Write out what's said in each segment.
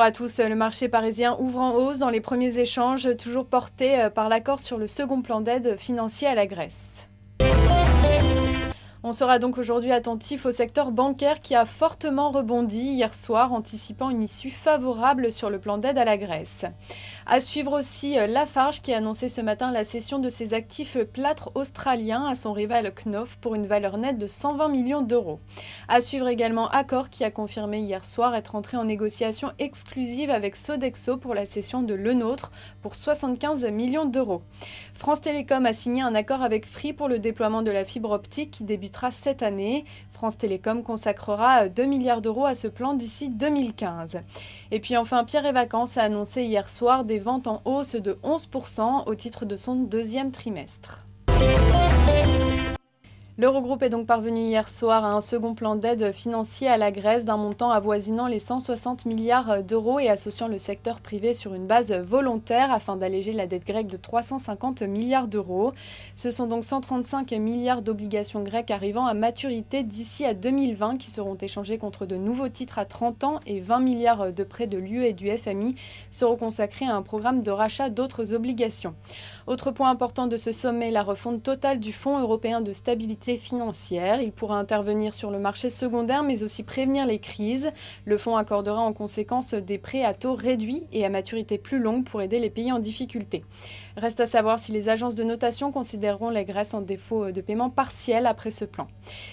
à tous. Le marché parisien ouvre en hausse dans les premiers échanges, toujours porté par l'accord sur le second plan d'aide financier à la Grèce. On sera donc aujourd'hui attentif au secteur bancaire qui a fortement rebondi hier soir, anticipant une issue favorable sur le plan d'aide à la Grèce. À suivre aussi Lafarge qui a annoncé ce matin la cession de ses actifs plâtre australiens à son rival Knauf pour une valeur nette de 120 millions d'euros. À suivre également Accor qui a confirmé hier soir être entré en négociation exclusive avec Sodexo pour la cession de Le Nôtre pour 75 millions d'euros. France Télécom a signé un accord avec Free pour le déploiement de la fibre optique qui débutera cette année. France Télécom consacrera 2 milliards d'euros à ce plan d'ici 2015. Et puis enfin, Pierre et Vacances a annoncé hier soir des ventes en hausse de 11% au titre de son deuxième trimestre. L'Eurogroupe est donc parvenu hier soir à un second plan d'aide financier à la Grèce d'un montant avoisinant les 160 milliards d'euros et associant le secteur privé sur une base volontaire afin d'alléger la dette grecque de 350 milliards d'euros. Ce sont donc 135 milliards d'obligations grecques arrivant à maturité d'ici à 2020 qui seront échangés contre de nouveaux titres à 30 ans et 20 milliards de prêts de l'UE et du FMI seront consacrés à un programme de rachat d'autres obligations. Autre point important de ce sommet, la refonte totale du Fonds européen de stabilité financière. Il pourra intervenir sur le marché secondaire mais aussi prévenir les crises. Le fonds accordera en conséquence des prêts à taux réduits et à maturité plus longue pour aider les pays en difficulté. Reste à savoir si les agences de notation considéreront la Grèce en défaut de paiement partiel après ce plan.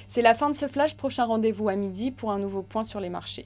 C'est la fin de ce flash, prochain rendez-vous à midi pour un nouveau point sur les marchés.